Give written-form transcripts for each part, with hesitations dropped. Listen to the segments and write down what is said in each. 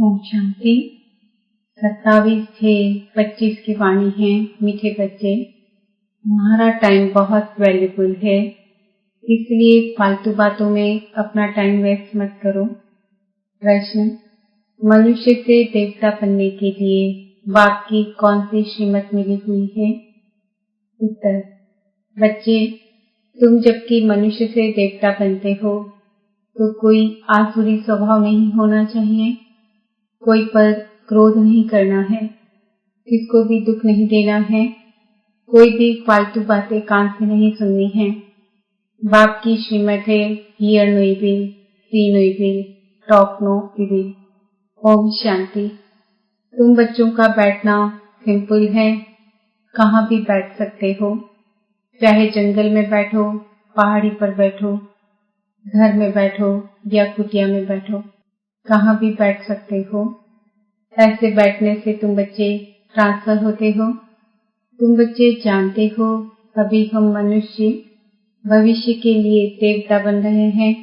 ओम शांति। 27/6/25 की वाणी है। मीठे बच्चे, तुम्हारा टाइम बहुत वैल्यूबल है, इसलिए फालतू बातों में अपना टाइम वेस्ट मत करो। प्रश्न: मनुष्य से देवता बनने के लिए बाप की कौन सी श्रीमत मिली हुई है? उत्तर: बच्चे, तुम जबकि मनुष्य से देवता बनते हो तो कोई आसुरी स्वभाव नहीं होना चाहिए, कोई पर क्रोध नहीं करना है, किसको भी दुख नहीं देना है, कोई भी फालतू बातें कान से नहीं सुननी है। बाप की श्रीमत है, hear no evil, see no evil, talk no evil. Om Shanti. तुम बच्चों का बैठना सिंपल है, कहाँ भी बैठ सकते हो, चाहे जंगल में बैठो, पहाड़ी पर बैठो, घर में बैठो या कुटिया में बैठो, कहाँ भी बैठ सकते हो। ऐसे बैठने से तुम बच्चे ट्रांसफर होते हो। तुम बच्चे जानते हो अभी हम मनुष्य भविष्य के लिए देवता बन रहे हैं,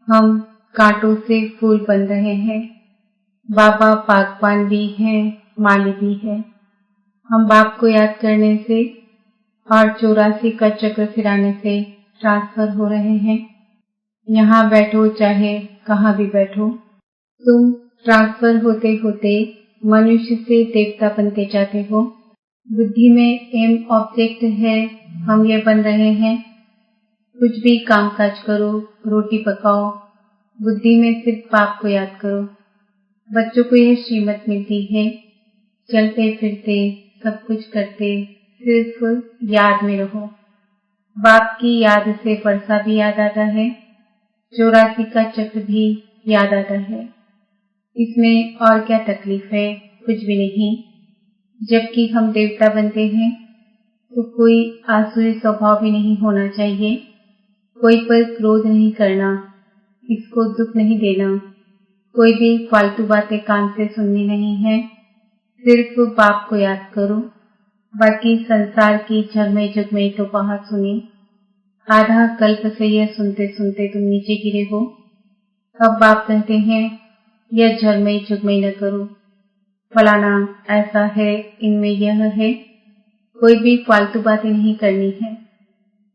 हम कांटों से फूल बन रहे हैं। बाबा बागबान भी हैं, माली भी है। हम बाप को याद करने से और 84 का चक्र फिराने से ट्रांसफर हो रहे हैं। यहाँ बैठो चाहे कहाँ भी बैठो, तुम ट्रांसफर होते होते मनुष्य से देवता बनते जाते हो। बुद्धि में एम ऑब्जेक्ट है, हम ये बन रहे हैं। कुछ भी काम काज करो, रोटी पकाओ, बुद्धि में सिर्फ बाप को याद करो। बच्चों को यह श्रीमत मिलती है, चलते फिरते सब कुछ करते सिर्फ याद में रहो। बाप की याद से वर्षा भी याद आता है, 84 का चक्र भी याद आता है। इसमें और क्या तकलीफ है? कुछ भी नहीं। जबकि हम देवता बनते हैं तो कोई आसुरी स्वभाव भी नहीं होना चाहिए, कोई पर क्रोध नहीं करना, इसको दुख नहीं देना, कोई भी फालतू बातें कान से सुननी नहीं है, सिर्फ बाप को याद करो। बाकी संसार की झरमई झगमई तो बहुत सुनी, आधा कल्प से यह सुनते सुनते तुम नीचे गिरे हो। अब बाप कहते हैं यह झरमई झगमई न करो, फलाना ऐसा है, इनमें यह है, कोई भी फालतू बातें नहीं करनी है।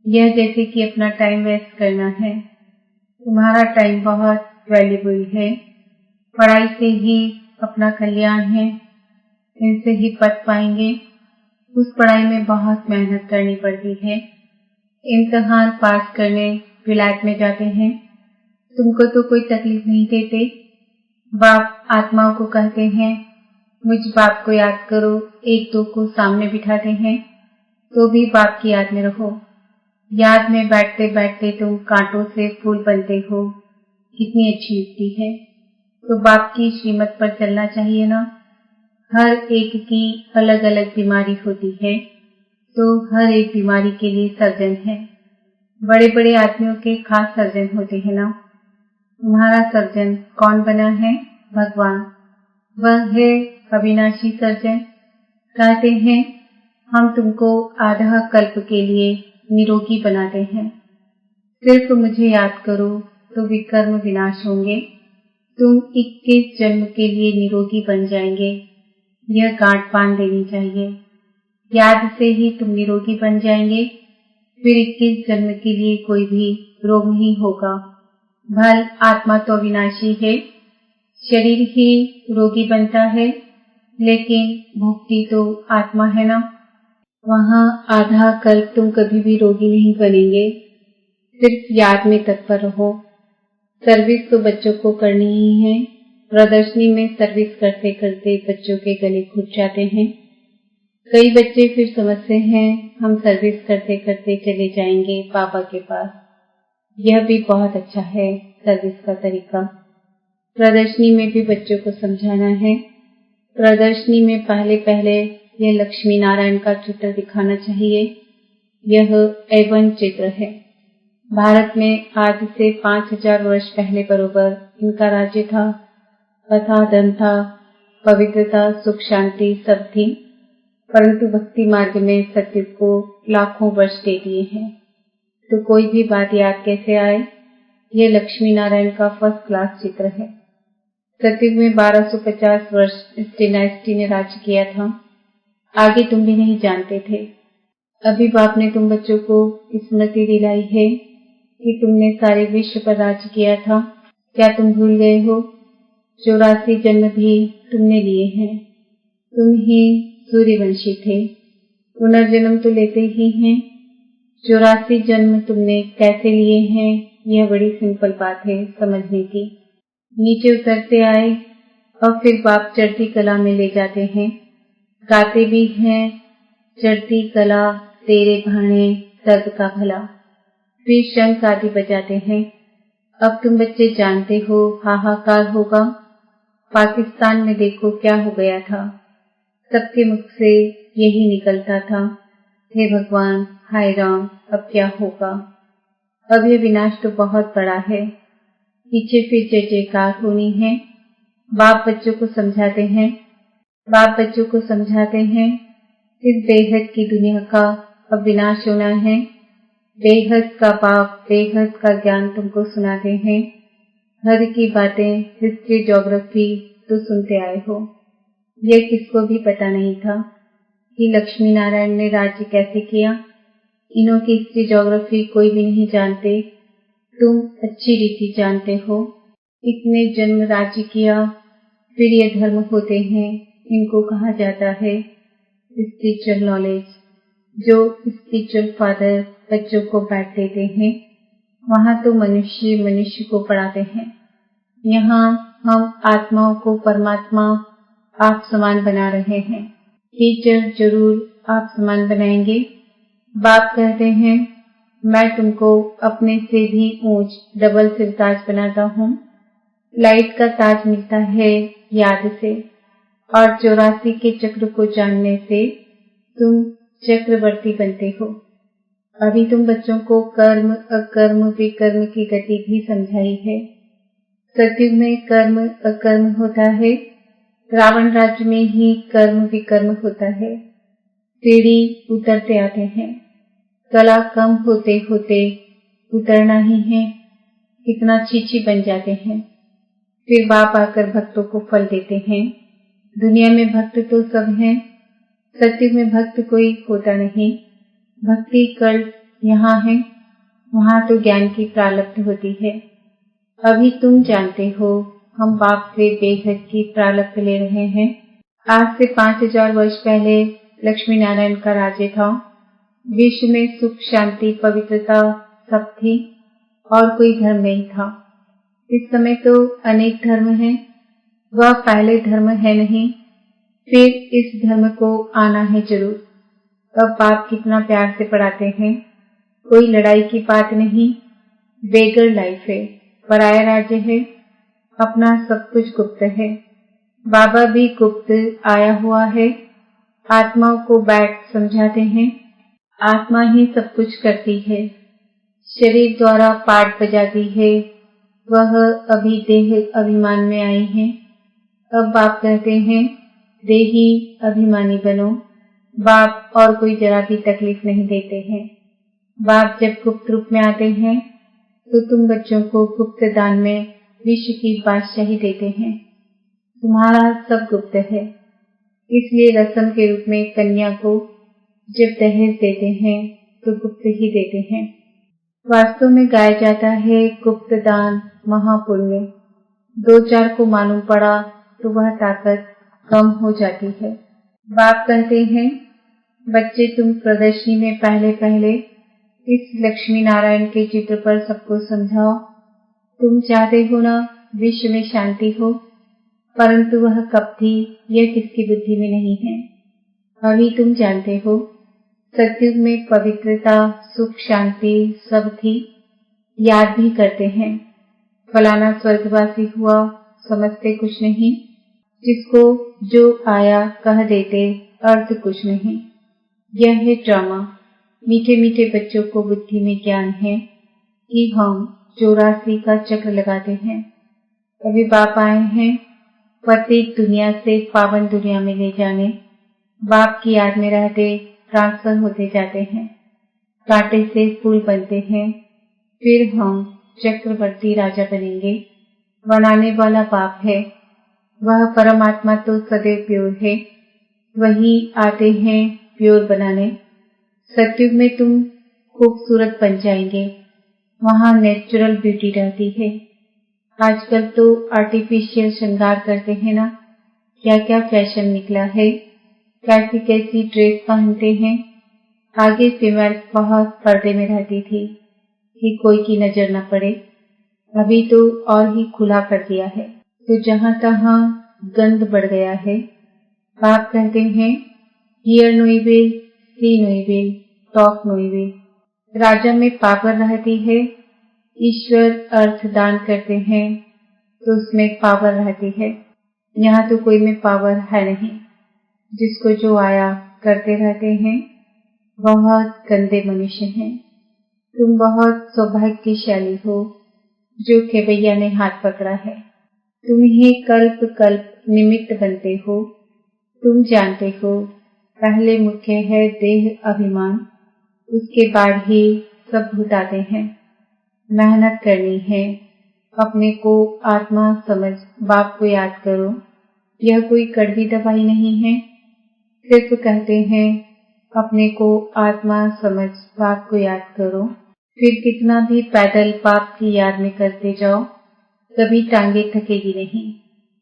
यह जैसे कि अपना टाइम वेस्ट करना है। तुम्हारा टाइम बहुत वैल्यूबल है, पढ़ाई से ही अपना कल्याण है, इनसे ही पद पाएंगे। उस पढ़ाई में बहुत मेहनत करनी पड़ती है, इम्तिहान पास करने विलायत में जाते हैं। तुमको तो कोई तकलीफ नहीं देते। बाप आत्माओं को कहते हैं मुझ बाप को याद करो, एक दो को सामने बिठाते हैं तो भी बाप की याद में रहो। याद में बैठते बैठते तुम कांटों से फूल बनते हो, कितनी अच्छी युक्ति है। तो बाप की श्रीमत पर चलना चाहिए ना। हर एक की अलग अलग बीमारी होती है, तो हर एक बीमारी के लिए सर्जन है। बड़े बड़े आदमियों के खास सर्जन होते हैं ना। तुम्हारा सर्जन कौन बना है? भगवान। वह है अविनाशी सर्जन। कहते हैं हम तुमको आधा कल्प के लिए निरोगी बनाते हैं, सिर्फ मुझे याद करो तो विकर्म विनाश होंगे। तुम 21 जन्म के लिए निरोगी बन जाएंगे, यह गांठ बांध देनी चाहिए। याद से ही तुम निरोगी बन जाएंगे, फिर 21 जन्म के लिए कोई भी रोग नहीं होगा। भल आत्मा तो अविनाशी है, शरीर ही रोगी बनता है, लेकिन भुक्ति तो आत्मा है ना। वहाँ आधा कल्प तुम कभी भी रोगी नहीं बनेंगे। सिर्फ याद में तत्पर रहो। सर्विस तो बच्चों को करनी ही है। प्रदर्शनी में सर्विस करते करते बच्चों के गले घुट जाते हैं। कई बच्चे फिर समझते हैं हम सर्विस करते करते चले जाएंगे बाबा के पास। यह भी बहुत अच्छा है सर्विस का तरीका। प्रदर्शनी में भी बच्चों को समझाना है। प्रदर्शनी में पहले पहले यह लक्ष्मी नारायण का चित्र दिखाना चाहिए। यह A1 चित्र है। भारत में आज से 5000 वर्ष पहले बरोबर इनका राज्य था, तथा धन था, पवित्रता, सुख, शांति सब थी, परंतु भक्ति मार्ग में सत्य को लाखों वर्ष दे दिए हैं। तो कोई भी बात याद कैसे आए? यह लक्ष्मी नारायण का फर्स्ट क्लास चित्र है। सतयुग में 1250 वर्ष इस डायनेस्टी ने राज्य किया था। आगे तुम भी नहीं जानते थे। अभी बाप ने तुम बच्चों को स्मृति दिलाई है कि तुमने सारे विश्व पर राज्य किया था। क्या तुम भूल गए हो? 84 जन्म भी तुमने लिए हैं। तुम ही सूर्यवंशी थे। पुनर्जन्म तो लेते ही हैं। 84 जन्म तुमने कैसे लिए हैं, यह बड़ी सिंपल बात है समझने की। नीचे उतरते आए और फिर बाप चढ़ती कला में ले जाते हैं। गाते भी हैं, चढ़ती कला तेरे भाने सर्व का भला। फिर शंख आदि बजाते हैं। अब तुम बच्चे जानते हो हाहाकार होगा। पाकिस्तान में देखो क्या हो गया था। सबके मुख से यही निकलता था, हे भगवान, हाय राम, अब क्या होगा। अब यह विनाश तो बहुत बड़ा है। पीछे फिर जय जयकार होनी है। बाप बच्चों को समझाते हैं। बाप बच्चों को समझाते हैं, इस बेहद की दुनिया का अब विनाश होना है। बेहद का बाप बेहद का ज्ञान तुमको सुनाते हैं। हर की बातें, हिस्ट्री, ज्योग्राफी तो सुनते आए हो। यह किसको भी पता नहीं था कि लक्ष्मी नारायण ने राज्य कैसे किया। इन्हों की हिस्ट्री, ज्योग्राफी कोई भी नहीं जानते। तुम अच्छी रीति जानते हो। इतने जन्म राज्य किया, फिर ये धर्म होते हैं, इनको कहा जाता है स्पिरिचुअल नॉलेज। जो स्पिरिचुअल फादर बच्चों को बैठ देते हैं, वहाँ तो मनुष्य मनुष्य को पढ़ाते हैं। यहाँ हम आत्माओं को परमात्मा आप समान बना रहे हैं। टीचर जरूर आप समान बनाएंगे। बाप कहते हैं, मैं तुमको अपने से भी ऊंच डबल सिर ताज बनाता हूँ। लाइट का ताज मिलता है याद से, और 84 के चक्र को जानने से तुम चक्रवर्ती बनते हो। अभी तुम बच्चों को कर्म अकर्म विकर्म की गति भी समझाई है। सतयुग में कर्म अकर्म होता है। रावण राज्य में ही कर्म विकर्म होता है। सीढ़ी उतरते आते हैं। कला कम होते होते उतरना ही है। कितना चीची बन जाते हैं। फिर बाप आकर भक्तों को फल देते हैं। दुनिया में भक्त तो सब हैं। सतयुग में भक्त कोई होता नहीं। भक्ति कल यहाँ है, वहाँ तो ज्ञान की प्रारब्ध होती है। अभी तुम जानते हो, हम बाप से बेहद की प्रारब्ध ले रहे हैं। आज से 5000 वर्ष पहले लक्ष्मी नारायण का राज्य था। विश्व में सुख, शांति, पवित्रता सब थी और कोई धर्म नहीं था। इस समय तो अनेक धर्म हैं। वह पहले धर्म है नहीं। फिर इस धर्म को आना है जरूर। अब बाप कितना प्यार से पढ़ाते हैं। कोई लड़ाई की बात नहीं। बेगर लाइफ है, पराया राज्य है, अपना सब कुछ गुप्त है। बाबा भी गुप्त आया हुआ है। आत्माओं को बैठ समझाते हैं। आत्मा ही सब कुछ करती है। शरीर द्वारा पाठ बजाती है। वह अभी देह अभिमान में आई है। अब बाप कहते हैं, देही अभिमानी बनो। बाप और कोई जरा भी तकलीफ नहीं देते हैं। बाप जब गुप्त रूप में आते हैं तो तुम बच्चों को गुप्त दान में विश्व की बादशाही देते हैं। तुम्हारा सब गुप्त है, इसलिए रस्म के रूप में कन्या को जब दहेज देते हैं तो गुप्त ही देते हैं। वास्तव में गाया जाता है गुप्त दान महापुण्य। 2-4 को मालूम पड़ा तो वह ताकत कम हो जाती है। बाप कहते हैं, बच्चे तुम प्रदर्शनी में पहले पहले इस लक्ष्मी नारायण के चित्र पर सबको समझाओ। तुम चाहते हो ना विश्व में शांति हो, परंतु वह कब थी यह किसकी बुद्धि में नहीं है। अभी तुम जानते हो, सतयुग में पवित्रता, सुख, शांति सब थी। याद भी करते हैं, फलाना स्वर्गवासी हुआ, समझते कुछ नहीं। जिसको जो आया कह देते, अर्थ कुछ नहीं। यह है ड्रामा। मीठे मीठे बच्चों को बुद्धि में ज्ञान है कि हम 84 का चक्र लगाते हैं। अभी बाप आए हैं पतित दुनिया से पावन दुनिया में ले जाने। बाप की याद में रहते ट्रांसफर होते जाते हैं। कांटे से फूल बनते हैं। फिर हम चक्रवर्ती राजा बनेंगे। बनाने वाला बाप है। वह परमात्मा तो सदैव प्योर है, वही आते हैं प्योर बनाने। सत्युग में तुम खूबसूरत बन जाएंगे, वहाँ नेचुरल ब्यूटी रहती है। आजकल तो आर्टिफिशियल श्रृंगार करते हैं ना, क्या क्या फैशन निकला है, कैसी कैसी ड्रेस पहनते हैं। आगे फीमेल बहुत पर्दे में रहती थी कि कोई की नजर न पड़े, अभी तो और ही खुला कर दिया है, तो जहाँ तहाँ गंद बढ़ गया है। बाप कहते हैं hear no evil, see no evil, talk no evil. राजा में पावर रहती है, ईश्वर अर्थ दान करते हैं तो उसमें पावर रहती है। यहाँ तो कोई में पावर है नहीं, जिसको जो आया करते रहते हैं। बहुत गंदे मनुष्य हैं। तुम बहुत सौभाग्यशाली हो जो खेवैया ने हाथ पकड़ा है। तुम ही कल्प कल्प निमित्त बनते हो। तुम जानते हो पहले मुख्य है देह अभिमान, उसके बाद ही सब भूत आते हैं। मेहनत करनी है, अपने को आत्मा समझ बाप को याद करो। यह कोई कड़वी दवाई नहीं है, सिर्फ कहते हैं अपने को आत्मा समझ बाप को याद करो। फिर कितना भी पैदल बाप की याद में करते जाओ, कभी टांगे थकेगी नहीं,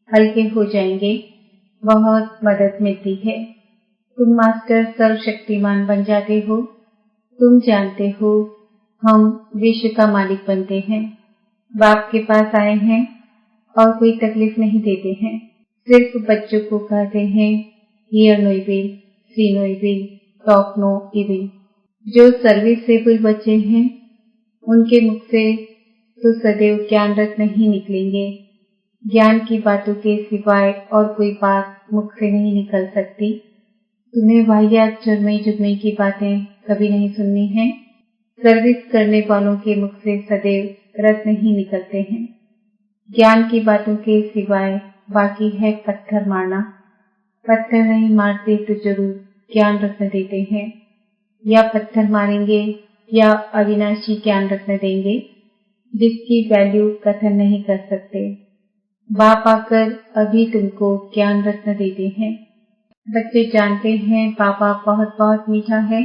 हल्के हो जाएंगे, बहुत मदद मिलती है। तुम मास्टर सर्वशक्तिमान बन जाते हो। तुम जानते हो हम विश्व का मालिक बनते हैं। बाप के पास आए हैं और कोई तकलीफ नहीं देते हैं, सिर्फ बच्चों को कहते हैं hear no evil, see no evil, talk no evil. जो सर्विसेबल बच्चे हैं उनके मुख से तो सदैव ज्ञान रत्न ही निकलेंगे। ज्ञान की बातों के सिवाय और कोई बात मुख से नहीं निकल सकती। तुम्हें वाहियात चुरमई जुगमई की बातें कभी नहीं सुननी है। सर्विस करने वालों के मुख से सदैव रत्न ही निकलते हैं। ज्ञान की बातों के सिवाय बाकी है पत्थर मारना। पत्थर नहीं मारते तो जरूर ज्ञान रत्न देते हैं। या पत्थर मारेंगे या अविनाशी ज्ञान रत्न देंगे, जिसकी वैल्यू कथन नहीं कर सकते। बाप आकर अभी तुमको ज्ञान रत्न देते हैं। बच्चे जानते हैं पापा बहुत बहुत मीठा है।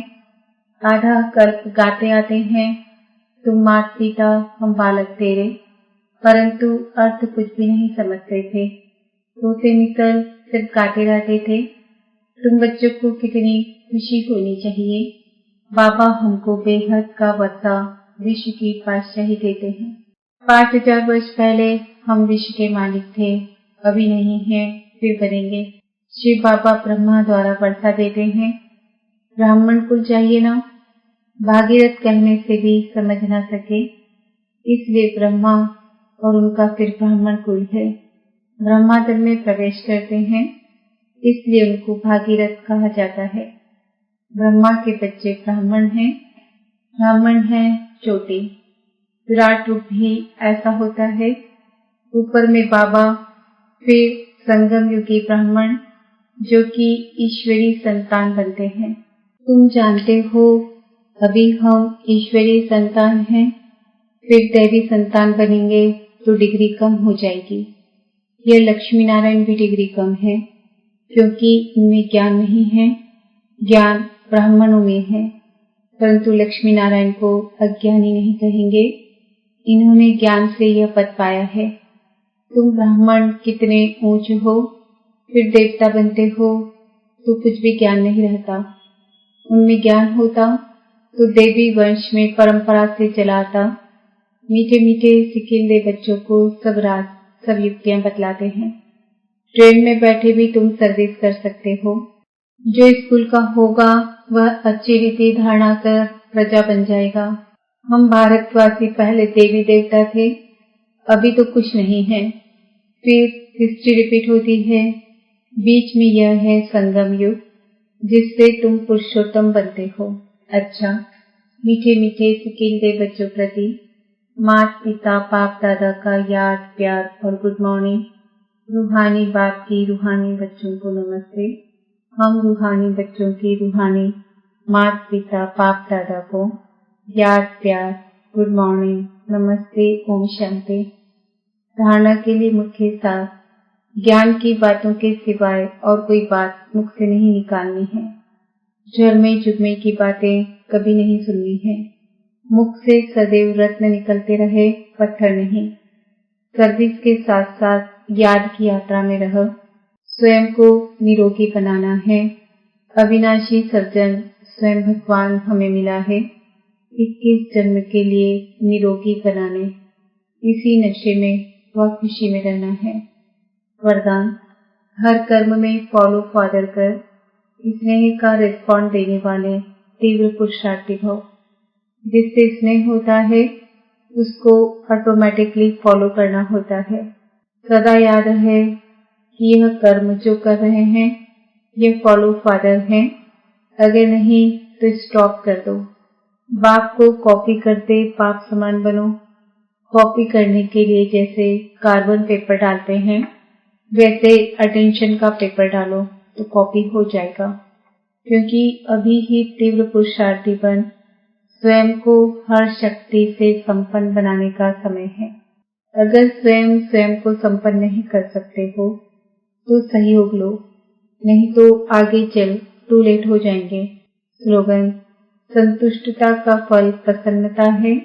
आधा कल्प गाते आते हैं तुम मात पिता हम बालक तेरे, परंतु अर्थ कुछ भी नहीं समझते थे। तोते निकल सिर्फ गाते रहते थे। तुम बच्चों को कितनी खुशी होनी चाहिए। बाबा हमको बेहद का वर्षा विश्व की बादशाही देते हैं। 5000 वर्ष पहले हम विश्व के मालिक थे, अभी नहीं है, फिर बनेंगे। शिव बाबा ब्रह्मा द्वारा वर्षा देते हैं। ब्राह्मण कुल चाहिए ना, भागीरथ कहने से भी समझ न सके, इसलिए ब्रह्मा और उनका फिर ब्राह्मण कुल है। ब्रह्मा दल में प्रवेश करते हैं, इसलिए उनको भागीरथ कहा जाता है। ब्रह्मा के बच्चे ब्राह्मण हैं। ब्राह्मण हैं चोटी। विराट रूप भी ऐसा होता है। ऊपर में बाबा, फिर संगम युगी ब्राह्मण जो कि ईश्वरी संतान बनते हैं। तुम जानते हो अभी हम ईश्वरी संतान हैं, फिर दैवी संतान बनेंगे तो डिग्री कम हो जाएगी। यह लक्ष्मी नारायण भी डिग्री कम है, क्योंकि इनमें ज्ञान नहीं है। ज्ञान ब्राह्मणों में है, परंतु लक्ष्मी नारायण को अज्ञानी नहीं कहेंगे। इन्होंने ज्ञान से यह पद पाया है। तुम ब्राह्मण कितने ऊंचे हो, फिर देवता बनते हो तो कुछ भी ज्ञान नहीं रहता। उनमें ज्ञान होता तो देवी वंश में परंपरा से चला आता। मीठे मीठे सिकिंदे बच्चों को सब राज सब युक्तियां बतलाते हैं। ट्रेन में बैठे भी तुम सर्विस कर सकते हो। जो स्कूल का होगा वह अच्छी रीति धारणा कर प्रजा बन जाएगा। हम भारतवासी पहले देवी देवता थे, अभी तो कुछ नहीं है। फिर हिस्ट्री रिपीट होती है। बीच में यह है संगम युग, जिससे तुम पुरुषोत्तम बनते हो। अच्छा, मीठे मीठे सिकिंदे बच्चों प्रति माता पिता बाप दादा का याद प्यार और गुड मॉर्निंग। रूहानी बाप की रूहानी बच्चों को नमस्ते। हम रूहानी बच्चों की रूहानी माता पिता बाप दादा को याद प्यार गुड मॉर्निंग नमस्ते ओम शांति। धारणा के लिए मुख्य सार ज्ञान की बातों के सिवाय और कोई बात मुख से नहीं निकालनी है। झरमे जुगमे की बातें कभी नहीं सुननी है। मुख से सदैव रत्न निकलते रहे, पत्थर नहीं। सर्विस के साथ साथ याद की यात्रा में रह। स्वयं को निरोगी बनाना है। अविनाशी सर्जन स्वयं भगवान हमें मिला है 21 जन्म के लिए निरोगी बनाने। इसी नशे में व खुशी में रहना है। वरदान, हर कर्म में फॉलो फादर कर। स्नेह का रिस्पॉन्ड देने वाले तीव्र पुरुषार्थी भव। जिससे स्नेह होता है उसको ऑटोमेटिकली फॉलो करना होता है। सदा याद रहे कि यह कर्म जो कर रहे हैं ये फॉलो फादर हैं। अगर नहीं तो स्टॉप कर दो। बाप को कॉपी करते बाप समान बनो। कॉपी करने के लिए जैसे कार्बन पेपर डालते हैं वैसे अटेंशन का पेपर डालो तो कॉपी हो जाएगा। क्योंकि अभी ही तीव्र पुरुषार्थी बन स्वयं को हर शक्ति से संपन्न बनाने का समय है। अगर स्वयं को संपन्न नहीं कर सकते हो तो सहयोग लो, नहीं तो आगे चल टू लेट हो जाएंगे। स्लोगन, संतुष्टता का फल प्रसन्नता है।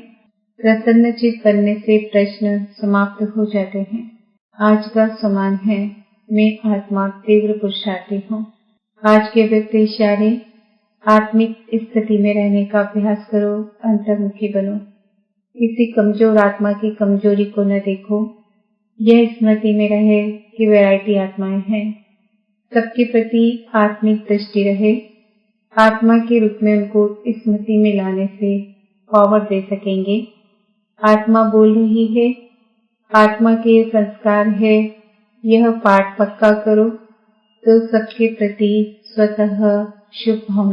प्रसन्नचित बनने से प्रश्न समाप्त हो जाते हैं। आज का समान है, मैं आत्मा तीव्र पुरुषार्थी हूँ। आज के व्यक्त इशारे, आत्मिक स्थिति में रहने का अभ्यास करो, अंतर्मुखी बनो। किसी कमजोर आत्मा की कमजोरी को न देखो। यह स्मृति में रहे कि वैरायटी आत्माएं हैं। सबके प्रति आत्मिक दृष्टि रहे। आत्मा के रूप में उनको स्मृति में लाने से पावर दे सकेंगे। आत्मा बोल रही है, आत्मा के संस्कार है। यह पाठ पक्का करो तो सबके प्रति स्वतः शुभ भावना